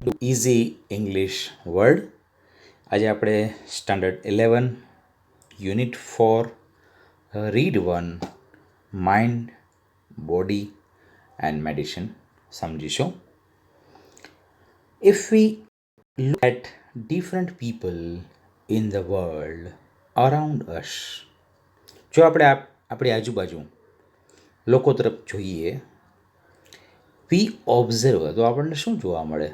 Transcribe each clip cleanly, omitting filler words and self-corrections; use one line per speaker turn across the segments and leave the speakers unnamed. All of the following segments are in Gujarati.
Easy English word. આજે આપણે standard 11 unit 4 read 1 mind body and medicine સમજીશું. If we look at different people in the world around us, જો આપણે આપણી આજુબાજુ લોકો તરફ જોઈએ, વી ઓબ્ઝર્વ, તો આપણને શું જોવા મળે?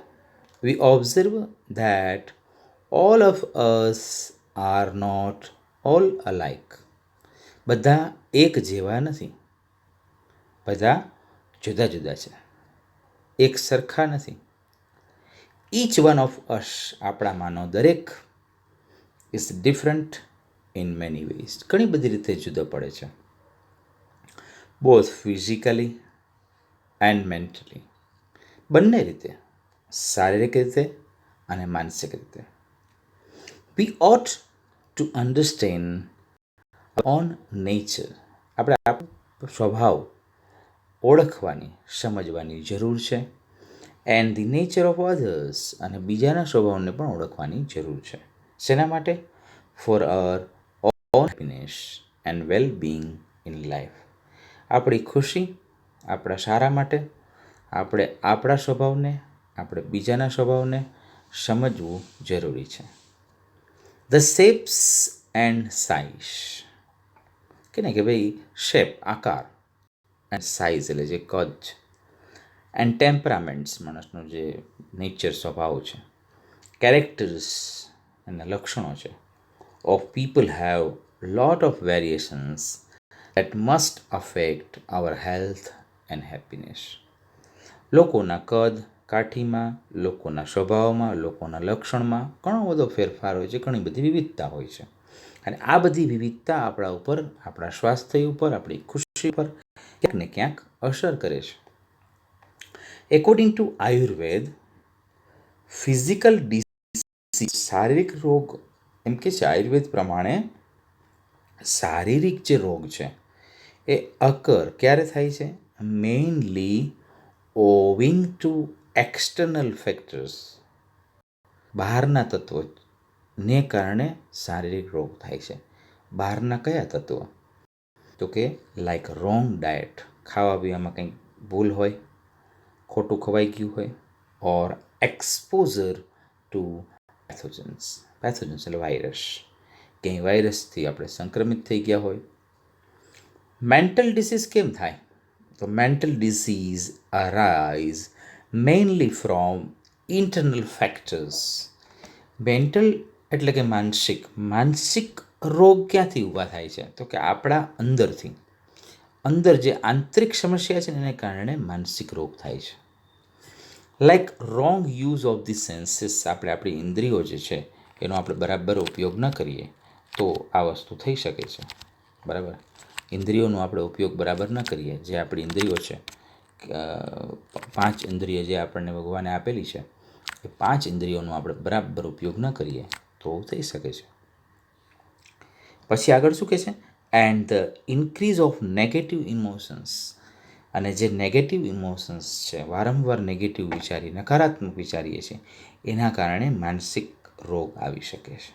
We observe that all of us are not all alike. બધા એક જેવા નથી, બધા જુદા જુદા છે, એક સરખા નથી. Each one of us, આપણામાંનો દરેક, is different in many ways, ઘણી બધી રીતે જુદો પડે છે. બોથ ફિઝિકલી એન્ડ મેન્ટલી, બંને રીતે, શારીરિક રીતે અને માનસિક રીતે. We ought to understand own nature, આપણે સ્વભાવ ઓળખવાની, સમજવાની જરૂર છે. And the nature of others, અને બીજાના સ્વભાવને પણ ઓળખવાની જરૂર છે. શેના માટે? For our own happiness and well being in life. આપણી ખુશી, આપણા સારા માટે આપણે આપણા સ્વભાવને, આપણે બીજાના સ્વભાવને સમજવું જરૂરી છે. ધ શેપ્સ એન્ડ સાઇઝ, કે ને કે ભાઈ શેપ આકાર, એન્ડ સાઇઝ એટલે જે કદ, એન્ડ ટેમ્પરામેન્ટ્સ માણસનો જે નેચર સ્વભાવ છે, કેરેક્ટર્સ એના લક્ષણો છે, of people have lot of variations that must affect our health and happiness. લોકોના કદ કાઠીમાં, લોકોના સ્વભાવમાં, લોકોના લક્ષણમાં ઘણો બધો ફેરફાર હોય છે, ઘણી બધી વિવિધતા હોય છે. અને આ બધી વિવિધતા આપણા ઉપર, આપણા સ્વાસ્થ્ય ઉપર, આપણી ખુશી પર ક્યાંક ને ક્યાંક અસર કરે છે. According to Ayurveda, physical disease, શારીરિક રોગ, એમ કે છે આયુર્વેદ પ્રમાણે શારીરિક જે રોગ છે એ અકર ક્યારે થાય છે? Mainly owing two external factors, બહારના તત્વને કારણે શારીરિક રોગ થાય છે. બહારના કયા તત્વ? તો કે લાઈક રોંગ ડાયટ, ખાવા પીવામાં કંઈક ભૂલ હોય, ખોટું ખવાઈ ગયું હોય, ઓર એક્સપોઝર ટુ પેથોજન્સ. પેથોજન્સ એટલે વાયરસ, ક્યાંય વાયરસથી આપણે સંક્રમિત થઈ ગયા હોય. મેન્ટલ ડિસીઝ કેમ થાય? તો mental disease arise mainly from internal factors. Mental એટલે કે માનસિક, માનસિક રોગ ક્યાંથી ઊભા થાય છે? તો કે આપણા અંદરથી, અંદર જે આંતરિક સમસ્યા છે ને એને કારણે માનસિક રોગ થાય છે. Like wrong use of the senses, આપણે આપણી ઇન્દ્રિયો જે છે એનો આપણે બરાબર ઉપયોગ ન કરીએ તો આ વસ્તુ થઈ શકે છે. બરાબર, ઇન્દ્રિયોનો આપણે ઉપયોગ બરાબર ન કરીએ, જે આપણી ઇન્દ્રિયો છે, 5 ઇન્દ્રિય જે આપણને ભગવાને આપેલી છે, એ 5 ઇન્દ્રિયોનો આપણે બરાબર ઉપયોગ ન કરીએ તો થઈ શકે છે. પછી આગળ શું કહે છે? And the increase of negative emotions, અને જે નેગેટિવ ઇમોશન્સ છે, વારંવાર નેગેટિવ વિચારીએ, નકારાત્મક વિચારીએ છીએ, એના કારણે માનસિક રોગ આવી શકે છે.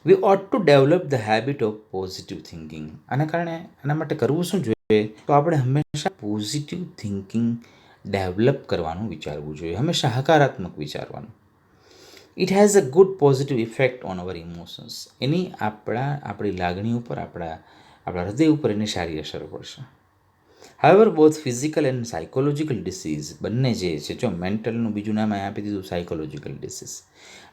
We ought to develop the habit of positive thinking. આના માટે કરવું શું જોઈએ? તો આપણે હંમેશા પોઝિટિવ થિંકિંગ ડેવલપ કરવાનું વિચારવું જોઈએ, હંમેશા હકારાત્મક વિચારવાનું. It has a good positive effect on our emotions. એની આપણી લાગણી ઉપર, આપણા હૃદય ઉપર એની સારી અસર પડશે. However both physical and psychological disease, બંને જે છે, જો મેન્ટલનું બીજું નામ આપી દીધું સાયકોલોજીકલ ડિસીઝ,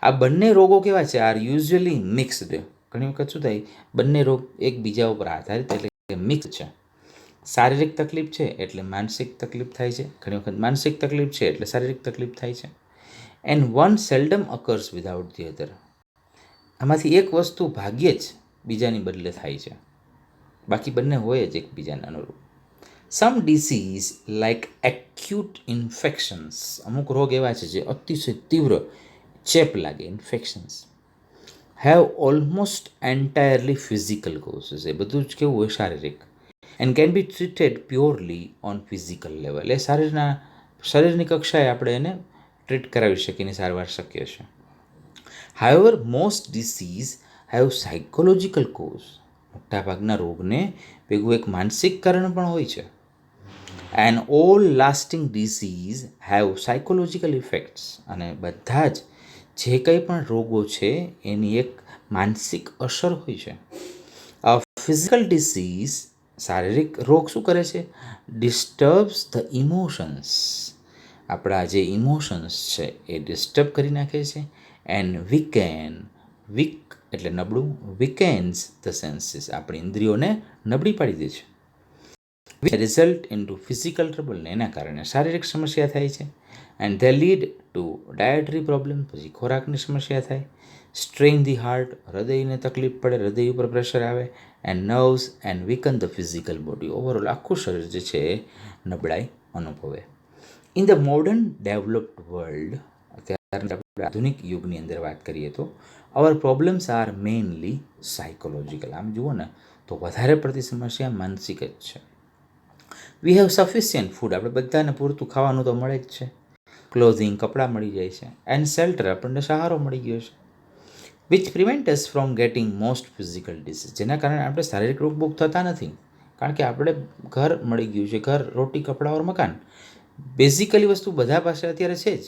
આ બંને રોગો કેવા છે? Are usually mixed. ઘણી વખત શું થાય? બંને રોગ એકબીજા ઉપર આધારિત એટલે કે મિક્સ છે. શારીરિક તકલીફ છે એટલે માનસિક તકલીફ થાય છે, ઘણી વખત માનસિક તકલીફ છે એટલે શારીરિક તકલીફ થાય છે. And one seldom occurs without the other. આમાંથી એક વસ્તુ ભાગ્યે જ બીજાની બદલે થાય છે, બાકી બંને હોય જ એકબીજાને અનુરૂપ. Some disease like acute infections, અમુક રોગ એવા છે જે અતિશય તીવ્ર ચેપ લાગે, infections, have almost entirely physical causes. એ બધું જ કેવું હોય? શારીરિક. And can be treated purely on physical level. એ શરીરની કક્ષાએ આપણે એને ટ્રીટ કરાવી શકીએ, એની સારવાર શક્ય છે. However most disease have psychological cause. મોટાભાગના રોગને ભેગું એક માનસિક કારણ પણ હોય છે. And all lasting disease have psychological effects. અને બધા જ જે કંઈ પણ રોગો છે એની એક માનસિક અસર હોય છે. ફિઝિકલ ડિસીઝ, શારીરિક રોગ શું કરે છે? ડિસ્ટર્બ્સ ધ ઇમોશન્સ. આપણા જે ઇમોશન્સ છે એ ડિસ્ટર્બ કરી નાખે છે. એન્ડ વીક એટલે નબળું, વીકેન્સ ધ સેન્સીસ, આપણી ઇન્દ્રિયોને નબળી પાડી દે છે. Result into physical trouble, એના કારણે શારીરિક સમસ્યા થાય છે. And they lead to dietary problem, પછી ખોરાકની સમસ્યા થાય. સ્ટ્રેઇન ધી હાર્ટ, હૃદયને તકલીફ પડે, હૃદય ઉપર પ્રેશર આવે. And nerves and વીકન the physical body. Overall આખું શરીર જે છે એ નબળાઈ અનુભવે. In the modern developed world, અત્યારે આપણે આધુનિક યુગની અંદર વાત કરીએ તો અવર પ્રોબ્લેમ્સ આર મેઇનલી સાયકોલોજીકલ. આમ જુઓ ને તો વધારે પડતી સમસ્યા માનસિક જ છે. વી હેવ સફિશિયન્ટ ફૂડ, આપણે બધાને પૂરતું ખાવાનું તો મળે જ છે. ક્લોધિંગ, કપડાં મળી જાય છે. એન્ડ શેલ્ટર, આપણને સહારો મળી ગયો છે. Which prevent us from getting most physical disease, જેના કારણે આપણે શારીરિક રોગ બુક થતા નથી. કારણ કે આપણે ઘર મળી ગયું છે, ઘર, રોટી, કપડાં ઓર મકાન, બેઝિકલી વસ્તુ બધા પાસે અત્યારે છે જ.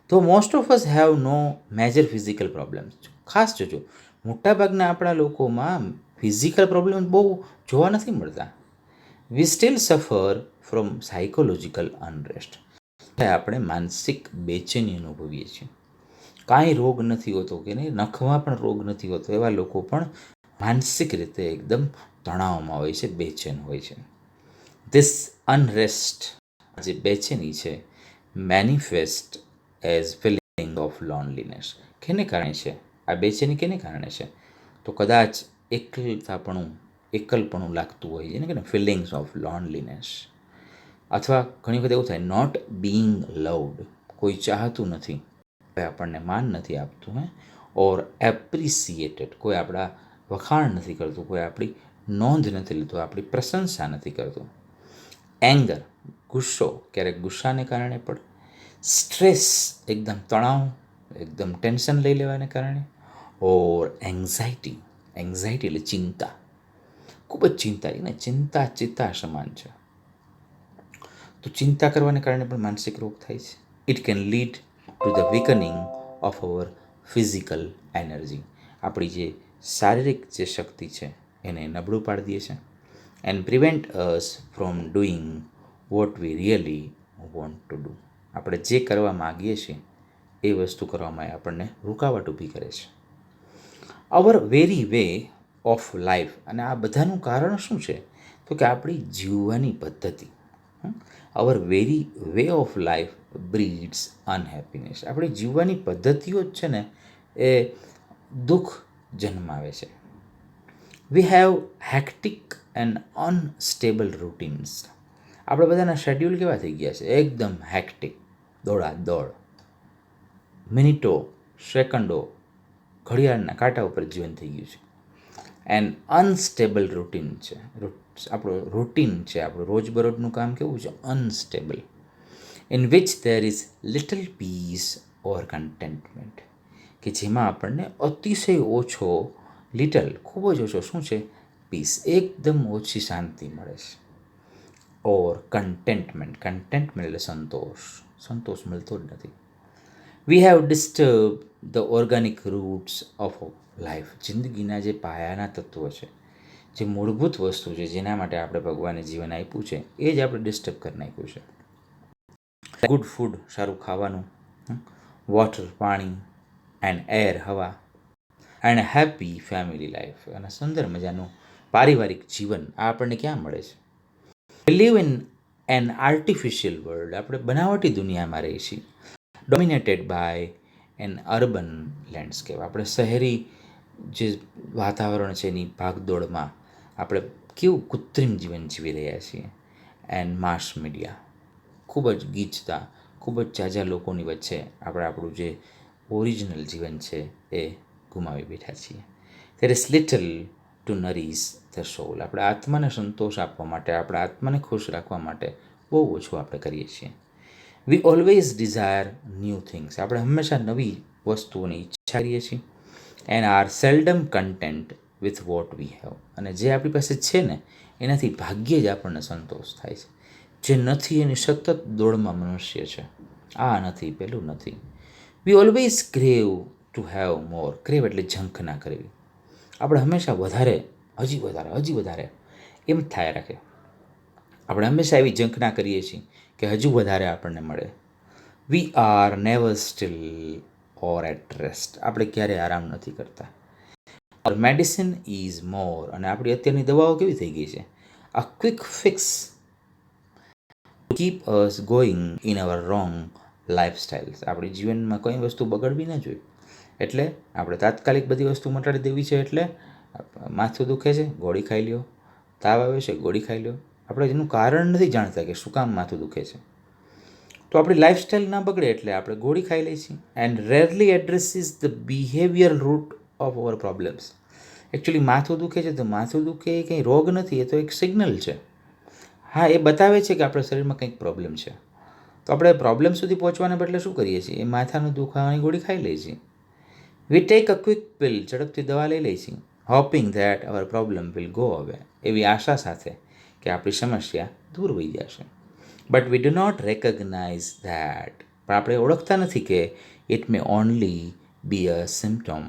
તો most of us have no major physical problems. ખાસ જોજો, મોટાભાગના આપણા લોકોમાં ફિઝિકલ પ્રોબ્લેમ બહુ જોવા નથી મળતા. We still suffer from psychological unrest. આપણે માનસિક બેચેની અનુભવીએ છીએ. કાંઈ રોગ નથી હોતો કે નહીં, નખમાં પણ રોગ નથી હોતો, એવા લોકો પણ માનસિક રીતે એકદમ તણાવમાં હોય છે, બેચેન હોય છે. ધીસ અનરેસ્ટ, જે બેચેની છે, manifest as feeling of loneliness. કેને કારણે છે આ બેચેની? કેને કારણે છે? તો કદાચ એકલપણું લાગતું હોય છે ને, ફિલિંગ્સ ઓફ લોનલીનેસ. અથવા ઘણી વખત એવું થાય, નોટ બિંગ લવડ, કોઈ ચાહતું નથી, કોઈ આપણને માન નથી આપતું, ઓર એપ્રિસિએટેડ, કોઈ આપણા વખાણ નથી કરતું, કોઈ આપણી નોંધ નથી લેતું, આપણી પ્રશંસા નથી કરતું. એંગર, ગુસ્સો, ક્યારેક ગુસ્સાને કારણે પણ. સ્ટ્રેસ, એકદમ તણાવ, એકદમ ટેન્શન લઈ લેવાને કારણે. ઓર એન્ઝાયટી, એન્ઝાયટી એટલે ચિંતા, ખૂબ જ ચિંતા, એને ચિંતા ચિત્તા સમાન છે. તો ચિંતા કરવાને કારણે પણ માનસિક રોગ થાય છે. It can lead to the weakening of our physical energy. આપણી જે શારીરિક જે શક્તિ છે એને નબળું પાડી દે છે. And prevent us from doing what we really want to do. આપણે જે કરવા માગીએ છીએ એ વસ્તુ કરવામાં આપણને રૂકાવટ ઊભી કરે છે. અવર વેરી વે ઓફ લાઈફ, અને આ બધાનું કારણ શું છે? તો કે આપણી જીવવાની પદ્ધતિ. અવર very way of life breeds અનહેપીનેસ. આપણી જીવવાની પદ્ધતિઓ જ છે ને એ દુઃખ જન્માવે છે. We have hectic and unstable routines. આપણે બધાના શેડ્યુલ કેવા થઈ ગયા છે? એકદમ હેક્ટિક, દોડા દોડ, મિનિટો, સેકન્ડો, ઘડિયાળના કાંટા ઉપર જીવન થઈ ગયું છે. એન્ડ અનસ્ટેબલ રૂટીન છે, આપણું રૂટીન છે, આપણું રોજબરોજનું કામ કેવું છે? Unstable. In which there is little peace or contentment, કે જેમાં આપણને અતિશય ઓછો, લિટલ ખૂબ જ ઓછો, શું છે? પીસ, એકદમ ઓછી શાંતિ મળે છે. ઓર કન્ટેન્ટમેન્ટ, કન્ટેન્ટમેન્ટ એટલે સંતોષ, સંતોષ મળતો જ નથી. We have disturb the organic roots of life. જિંદગીના જે પાયાના તત્વો છે, જે મૂળભૂત વસ્તુ છે, જેના માટે આપણે ભગવાને જીવન આપ્યું છે, એ જ આપણે ડિસ્ટર્બ કરી નાખ્યું છે. ગુડ ફૂડ, સારું ખાવાનું, વોટર, પાણી, એન્ડ એર, હવા, એન્ડ હેપી ફેમિલી લાઈફ, અને સુંદર મજાનું પારિવારિક જીવન, આ આપણને ક્યાં મળે છે? We live in an artificial world. આપણે બનાવટી દુનિયામાં રહીએ છીએ. Dominated by an urban landscape. આપણે શહેરી જે વાતાવરણ છે એની ભાગદોડમાં આપણે કેવું કૃત્રિમ જીવન જીવી રહ્યા છીએ. એન્ડ માસ મીડિયા, ખૂબ જ ગીચતા, ખૂબ જ ઝાઝા લોકોની વચ્ચે આપણે આપણું જે ઓરિજિનલ જીવન છે એ ગુમાવી બેઠા છીએ. There is little to nourish the soul. આપણે આત્માને સંતોષ આપવા માટે, આપણા આત્માને ખુશ રાખવા માટે બહુ ઓછું આપણે કરીએ છીએ. We always desire new things. આપણે હંમેશા નવી વસ્તુઓની ઈચ્છા કરીએ છીએ. And are seldom content with what we have. અને જે આપણી પાસે છે ને એનાથી ભાગ્યે જ આપણને સંતોષ થાય છે. જે નથી એની સતત દોડમાં મનુષ્ય છે. આ નથી, પેલું નથી. વી always crave to have more. Crave એટલે ઝંખના કરવી. આપણે હંમેશા વધારે, હજી વધારે, હજી વધારે એમ થાય રાખે. આપણે હંમેશા એવી ઝંખના કરીએ છીએ કે હજુ વધારે આપણને મળે. We are never still or at rest. આપણે ક્યારેય આરામ નથી કરતા. Our medicine is more. અને આપણી અત્યારની દવાઓ કેવી થઈ ગઈ છે? A quick fix keep us going in our wrong lifestyles. આપણી જીવનમાં કોઈ વસ્તુ બગડવી ન જોઈએ. એટલે આપણે તાત્કાલિક બધી વસ્તુ મટાડી દેવી છે. એટલે માથું દુખે છે, ગોળી ખાઈ લ્યો. તાવ આવે છે, ગોળી ખાઈ લ્યો. આપણે એનું કારણ નથી જાણતા કે શું કામ માથું દુખે છે. તો આપણી લાઈફસ્ટાઈલ ના બગડે એટલે આપણે ગોળી ખાઈ લઈએ છીએ. And rarely addresses the behavioural root of our problems. Actually માથું દુખે છે તો માથું દુખે એ કંઈ રોગ નથી, એ તો એક સિગ્નલ છે. હા, એ બતાવે છે કે આપણા શરીરમાં કંઈક પ્રોબ્લેમ છે. તો આપણે પ્રોબ્લેમ સુધી પહોંચવાને બદલે શું કરીએ છીએ? એ માથાનું દુખાવાની ગોળી ખાઈ લઈએ છીએ. We take a quick pill. ઝડપથી દવા લઈ લઈએ છીએ. Hoping that our problem will go away. એવી આશા સાથે કે આપણી સમસ્યા દૂર થઈ જશે. But we do not recognize that. પણ આપણે ઓળખતા નથી કે it may only be a symptom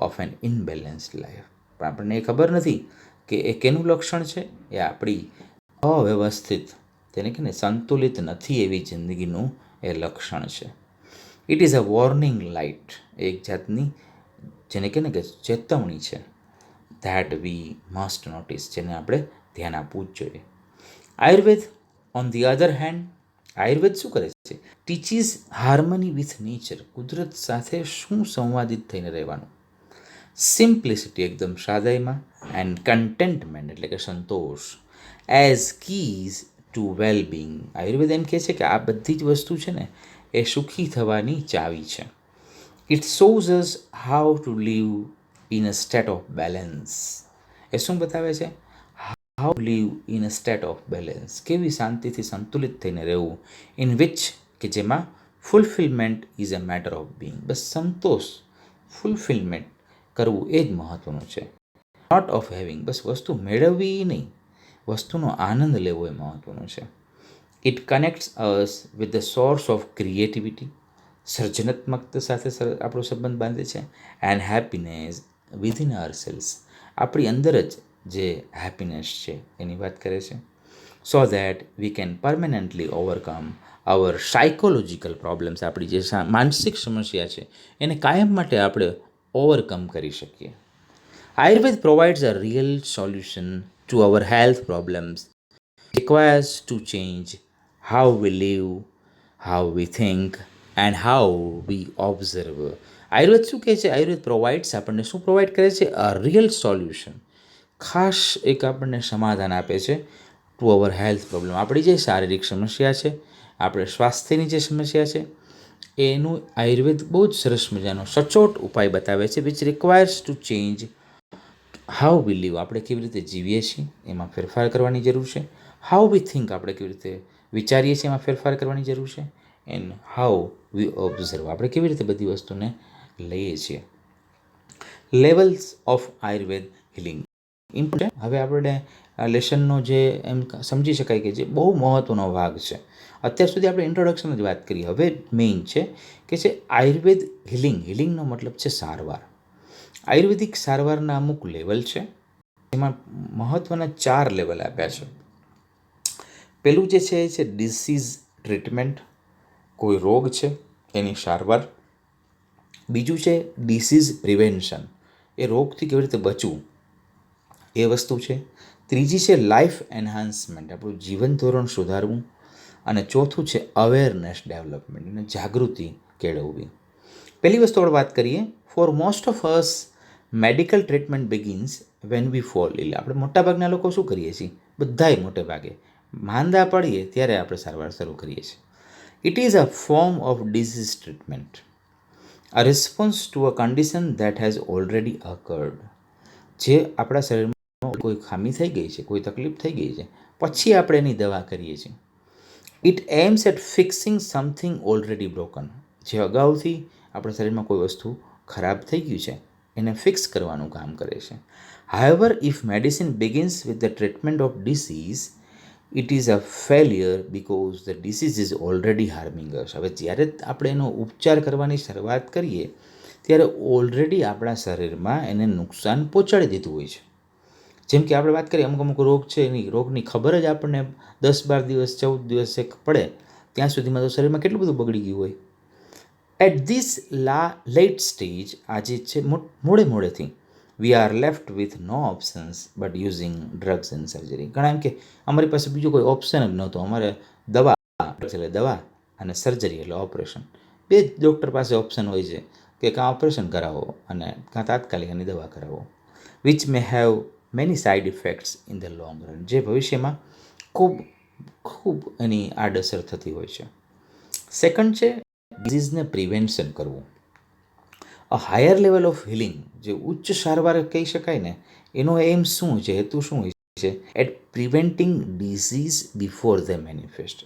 of an imbalanced life. પણ આપણને એ ખબર નથી કે એ કેનું લક્ષણ છે? એ આપણી અવ્યવસ્થિત, તેને કે ને સંતુલિત નથી એવી જિંદગીનું એ લક્ષણ છે. It is a warning light. એક જાતની જેને કે ને કે ચેતવણી છે. That we must notice. જેને આપણે ધ્યાન આપવું જ જોઈએ. Ayurveda on the other hand. Ayurveda શું કરે છે? Teaches harmony with nature. કુદરત સાથે શું સંવાદિત થઈને રહેવાનું. સિમ્પ્લિસિટી, એકદમ સાદાઈમાં. એન્ડ કન્ટેન્ટમેન્ટ એટલે કે સંતોષ as keys to wellbeing. Ayurveda એમ કહે છે કે આ બધી જ વસ્તુ છે ને એ સુખી થવાની ચાવી છે. It shows us how to live in a state of balance. એ શું બતાવે છે? How live in a state of balance. કેવી શાંતિથી સંતુલિત થઈને રહેવું. ઇન વિચ કે જેમાં fulfilment is a matter of being. બસ સંતોષ, ફૂલફિલમેન્ટ કરવું એ જ મહત્ત્વનું છે. Not of having. બસ વસ્તુ મેળવવી નહીં, વસ્તુનો આનંદ લેવો એ મહત્ત્વનું છે. It connects us with the source of creativity. સર્જનાત્મકતા સાથે આપણો સંબંધ બાંધે છે. And happiness within our selves. આપણી અંદર જ જે હેપીનેસ છે એની વાત કરે છે. So that we can permanently overcome our psychological problems. આપણી જે માનસિક સમસ્યા છે એને કાયમ માટે આપણે ઓવરકમ કરી શકીએ. Ayurveda provides a real solution to our health problems. requires to change how we live, how we think and how we observe. Ayurveda શું કહે છે? આયુર્વેદ પ્રોવાઇડ્સ, આપણને શું પ્રોવાઈડ કરે છે? અ રિયલ સોલ્યુશન. ખાસ એક આપણને સમાધાન આપે છે ટુ અવર હેલ્થ પ્રોબ્લેમ. આપણી જે શારીરિક સમસ્યા છે, આપણે સ્વાસ્થ્યની જે સમસ્યા છે એનું આયુર્વેદ બહુ જ સરસ મજાનો સચોટ ઉપાય બતાવે છે. Which requires to change how we live. આપણે કેવી રીતે જીવીએ છીએ એમાં ફેરફાર કરવાની જરૂર છે. How we think. આપણે કેવી રીતે વિચારીએ છીએ એમાં ફેરફાર કરવાની જરૂર છે. And how we observe. આપણે કેવી રીતે બધી વસ્તુને લઈએ છીએ. Levels of Ayurveda healing important. હવે આપણે લેસનનો જે એમ સમજી શકાય કે જે બહુ મહત્ત્વનો ભાગ છે. અત્યાર સુધી આપણે ઇન્ટ્રોડક્શન જ વાત કરી. હવે મેઇન છે કે છે આયુર્વેદ હિલિંગ. હિલિંગનો મતલબ છે સારવાર. આયુર્વેદિક સારવારના અમુક લેવલ છે. એમાં મહત્ત્વના 4 લેવલ આપ્યા છે. પેલું જે છે એ છે ડિસીઝ ટ્રીટમેન્ટ. કોઈ રોગ છે એની સારવાર. બીજું છે ડિસીઝ પ્રિવેન્શન. એ રોગથી કેવી રીતે બચવું એ વસ્તુ છે. ત્રીજી છે લાઈફ એન્હાન્સમેન્ટ. આપણું જીવન ધોરણ સુધારવું. અને ચોથું છે અવેરનેસ ડેવલપમેન્ટ, અને જાગૃતિ કેળવવી. પહેલી વસ્તુ આપણે વાત કરીએ. For most of us medical treatment begins when we fall ill. આપણે મોટાભાગના લોકો શું કરીએ છીએ? બધાય મોટે ભાગે માંદા પડીએ ત્યારે આપણે સારવાર શરૂ કરીએ છીએ. It is a form of disease treatment, a response to a condition that has already અકર્ડ. જે આપણા શરીરમાં કોઈ ખામી થઈ ગઈ છે, કોઈ તકલીફ થઈ ગઈ છે, પછી આપણે એની દવા કરીએ છીએ. It aims at fixing something already broken. જે અગાઉથી આપણા શરીરમાં કોઈ વસ્તુ ખરાબ થઈ ગયું છે એને ફિક્સ કરવાનું કામ કરે છે. However if medicine begins with the treatment of disease it is a failure because the disease is already harming us. હવે જ્યારે આપણે એનો ઉપચાર કરવાની શરૂઆત કરીએ ત્યારે ઓલરેડી આપણા શરીરમાં એને નુકસાન પહોંચાડી દીધું હોય છે. જેમ કે આપણે વાત કરીએ અમુક અમુક રોગ છે એની રોગની ખબર જ આપણને 10-12 દિવસ 14 દિવસે પડે ત્યાં સુધીમાં તો શરીરમાં કેટલું બધું બગડી ગયું હોય. એટ ધીસ લેટ સ્ટેજ આજે છે મોડેથી we are left with no options but using drugs and surgery. ઘણા એમ કે અમારી પાસે બીજો કોઈ ઓપ્શન જ નહોતો, અમારે દવા એટલે દવા અને સર્જરી એટલે ઓપરેશન, બે જ ડૉક્ટર પાસે ઓપ્શન હોય છે કે કાં ઓપરેશન કરાવો અને કાં તાત્કાલિક એની દવા કરાવો, which may have many side effects in the long run, જે ભવિષ્યમાં ખૂબ ખૂબ એની આડઅસર થતી હોય છે. સેકન્ડ છે ડિઝીઝને પ્રિવેન્શન કરવું. અ હાયર લેવલ ઓફ હિલિંગ, જે ઉચ્ચ સારવાર કહી શકાય ને, એનો એમ શું છે, હેતુ શું હોય છે? At preventing disease before the manifest.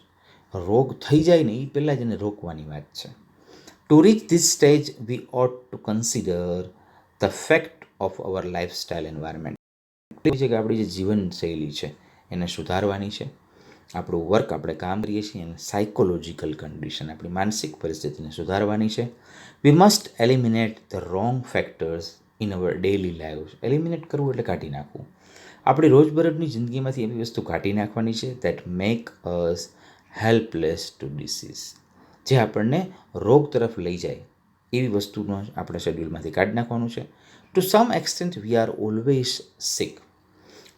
રોગ થઈ જાય ને એ પહેલાં જ એને રોકવાની વાત છે. To reach this stage we ought to consider the fact of our lifestyle environment. છે કે આપણી જે જીવનશૈલી છે એને સુધારવાની છે, આપણું વર્ક આપણે કામ કરીએ છીએ એને સાયકોલોજીકલ કન્ડિશન આપણી માનસિક પરિસ્થિતિને સુધારવાની છે. We must eliminate the wrong factors in our daily life. Eliminate કરવું એટલે કાઢી નાખવું. આપણી રોજબરોજની જિંદગીમાંથી એવી વસ્તુ કાઢી નાખવાની છે that make us helpless to disease, જે આપણને રોગ તરફ લઈ જાય એવી વસ્તુનો આપણે શેડ્યુલમાંથી કાઢી નાખવાનું છે. To some extent we are always sick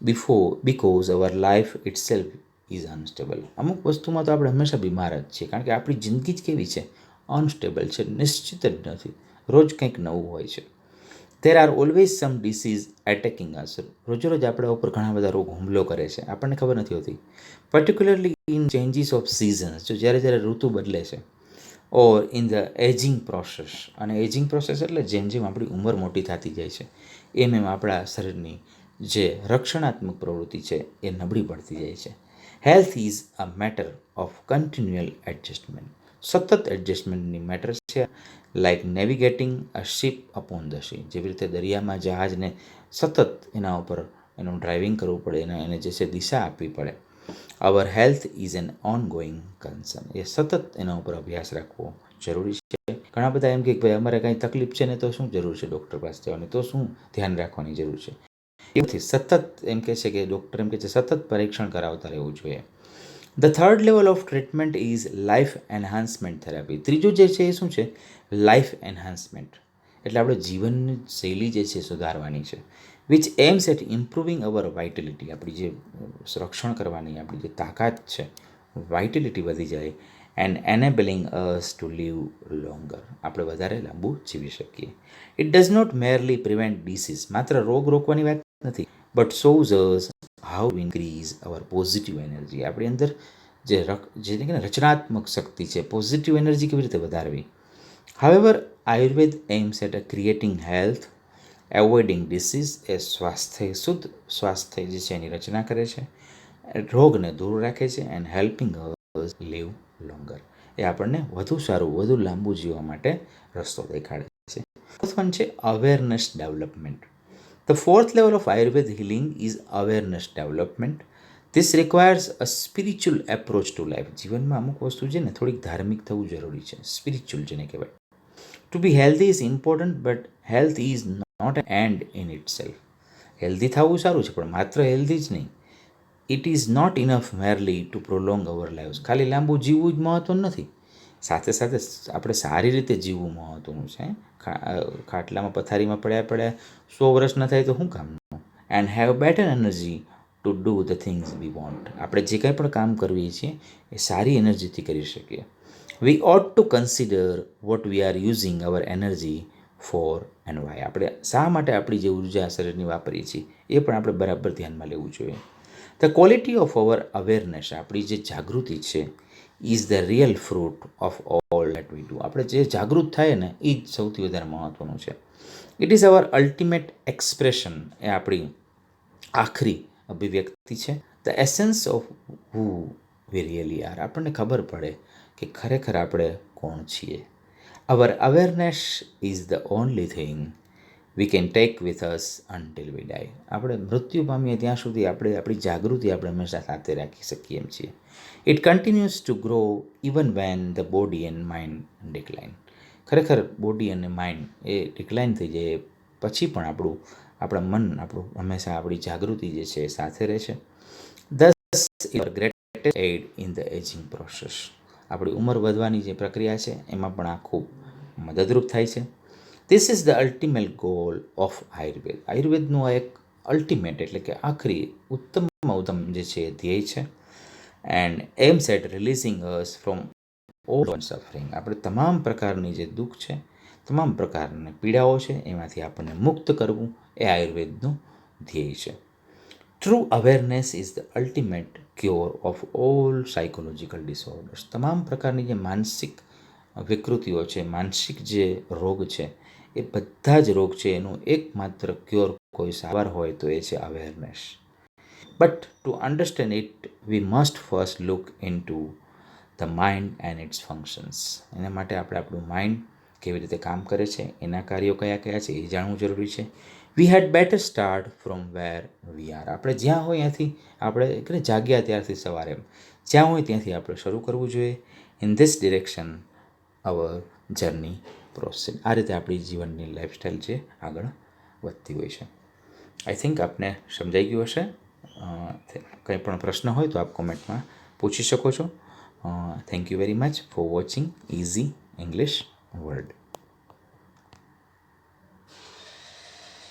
because our life itself is unstable. અમુક વસ્તુમાં તો આપણે હંમેશા બીમાર જ છીએ, કારણ કે આપણી જિંદગી જ કેવી છે, અનસ્ટેબલ છે, નિશ્ચિત જ નથી, રોજ કંઈક નવું હોય છે. There are always some disease attacking us. રોજેરોજ આપણા ઉપર ઘણા બધા રોગ હુમલો કરે છે, આપણને ખબર નથી હોતી. Particularly in changes of seasons, જો જ્યારે જ્યારે ઋતુ બદલે છે, or in the ageing process. અને એજિંગ પ્રોસેસ એટલે જેમ જેમ આપણી ઉંમર મોટી થતી જાય છે એમ એમ આપણા શરીરની જે રક્ષણાત્મક પ્રવૃત્તિ છે એ નબળી પડતી જાય છે. Health is a matter of કન્ટિન્યુઅલ adjustment. સતત એડજસ્ટમેન્ટની મેટર છે. Like navigating a ship upon the sea. જેવી રીતે દરિયામાં જહાજને સતત એના ઉપર એનું ડ્રાઇવિંગ કરવું પડે, એને જે છે દિશા આપવી પડે. Our health is an on going concern. એ સતત એના ઉપર અભ્યાસ રાખવો જરૂરી છે. ઘણા બધા એમ કે ભાઈ અમારે કાંઈ તકલીફ છે ને તો શું જરૂર છે ડૉક્ટર પાસે જવાની, તો શું ધ્યાન રાખવાની જરૂર છે. એથી સતત એમ કહે છે કે ડૉક્ટર એમ કહે છે સતત પરીક્ષણ કરાવતા રહેવું જોઈએ. The third level of treatment is life enhancement therapy. ત્રીજું જે છે એ શું છે? Life enhancement. એટલે આપણે જીવનની શૈલી જે છે સુધારવાની છે. વિચ એમ્સ એટ ઇમ્પ્રુવિંગ અવર વાઇટિલિટી. આપણી જે રક્ષણ કરવાની આપણી જે તાકાત છે, વાઇટિલિટી વધી જાય. And enabling us to live longer. આપણે વધારે લાંબુ જીવી શકીએ. It does not merely prevent disease. માત્ર રોગ રોકવાની વાત નથી, but shows us how increase our positive energy. આપણી અંદર જે કે રચનાત્મક શક્તિ છે, પોઝિટિવ એનર્જી કેવી રીતે વધારવી. However Ayurveda aims at creating health, avoiding disease. એ શુદ્ધ સ્વાસ્થ્ય જે છે એની રચના કરે છે, રોગને દૂર રાખે છે, and helping us live longer. એ આપણને વધુ સારું, વધુ લાંબુ જીવવા માટે રસ્તો દેખાડે છે. ફોર્થ વન છે awareness development. The fourth level of Ayurveda healing is awareness development. This requires a spiritual approach to life. જીવનમાં અમુક વસ્તુ છે ને થોડીક ધાર્મિક થવું જરૂરી છે, સ્પિરિચ્યુઅલ જેને કહેવાય. To be healthy is important but health is not an end in itself. Healthy થવું સારું છે પણ માત્ર હેલ્ધી જ નહીં. It is not enough merely to prolong our lives. ખાલી લાંબુ જીવવું જ મહત્ત્વનું નથી, સાથે સાથે આપણે સારી રીતે જીવવું મહત્ત્વનું છે. ખાટલામાં પથારીમાં પડ્યા 100 વર્ષ ન થાય તો શું કામનું. And have better energy to do the things we want. આપણે જે કંઈ પણ કામ કરીએ છીએ એ સારી એનર્જીથી કરી શકીએ. We ought to consider what we are using our energy for and why. આપણે શા માટે આપણી જે ઉર્જા શરીરની વાપરીએ છીએ એ પણ આપણે બરાબર ધ્યાનમાં લેવું જોઈએ. The quality of our awareness. આપણી જે જાગૃતિ છે is the real fruit of all that we do. આપણે જે જાગૃત થાય ને એ જ સૌથી વધારે મહત્ત્વનું છે. It is our ultimate expression. એ આપણી આખરી અભિવ્યક્તિ છે. The essence of who we really are. આપણને ખબર પડે કે ખરેખર આપણે કોણ છીએ. Our awareness is the only thing we can take with us until we die. આપણે મૃત્યુ પામીએ ત્યાં સુધી આપણી જાગૃતિ આપણે હંમેશા સાથે રાખી શકીએ એમ છીએ. It continues two grow even when the body and mind decline. ખરેખર બોડી અને માઇન્ડ એ ડિક્લાઇન થઈ જાય પછી પણ આપણા મન હંમેશા આપણી જાગૃતિ જે છે એ સાથે રહે છે. Thus your greatest aid in the ageing process. આપણી ઉંમર વધવાની જે પ્રક્રિયા છે એમાં પણ આ ખૂબ મદદરૂપ થાય છે. This is the ultimate goal of Ayurveda. આયુર્વેદનું આ એક અલ્ટિમેટ એટલે કે આખરી ઉત્તમમાં ઉત્તમ જે છે એ ધ્યેય છે. And aims at releasing us from all suffering. આપણે તમામ પ્રકારની જે દુઃખ છે, તમામ પ્રકારની પીડાઓ છે એમાંથી આપણને મુક્ત કરવું એ આયુર્વેદનું ધ્યેય છે. True awareness is the ultimate cure of all psychological disorders. તમામ પ્રકારની જે માનસિક વિકૃતિઓ છે, માનસિક જે રોગ છે, એ બધા જ રોગ છે એનું એકમાત્ર ક્યોર કોઈ સારવાર હોય તો એ છે awareness. But to understand it we must first look into the mind and its functions. એના માટે આપણે આપણું માઇન્ડ કેવી રીતે કામ કરે છે, એના કાર્યો કયા કયા છે એ જાણવું જરૂરી છે. We had better start from where we are. આપણે જ્યાં હોય ત્યાંથી આપણે જાગ્યા ત્યારથી સવારે જ્યાં હોય ત્યાંથી આપણે શરૂ કરવું જોઈએ. In this direction our journey process. આ રીતે આપણી જીવનની લાઈફસ્ટાઈલ છે આગળ વધતી હોય છે. આઈ થિંક આપને સમજાઈ ગયું હશે. કંઈ પણ પ્રશ્ન હોય તો આપ કોમેન્ટમાં પૂછી શકો છો. Thank you very much for watching easy English world.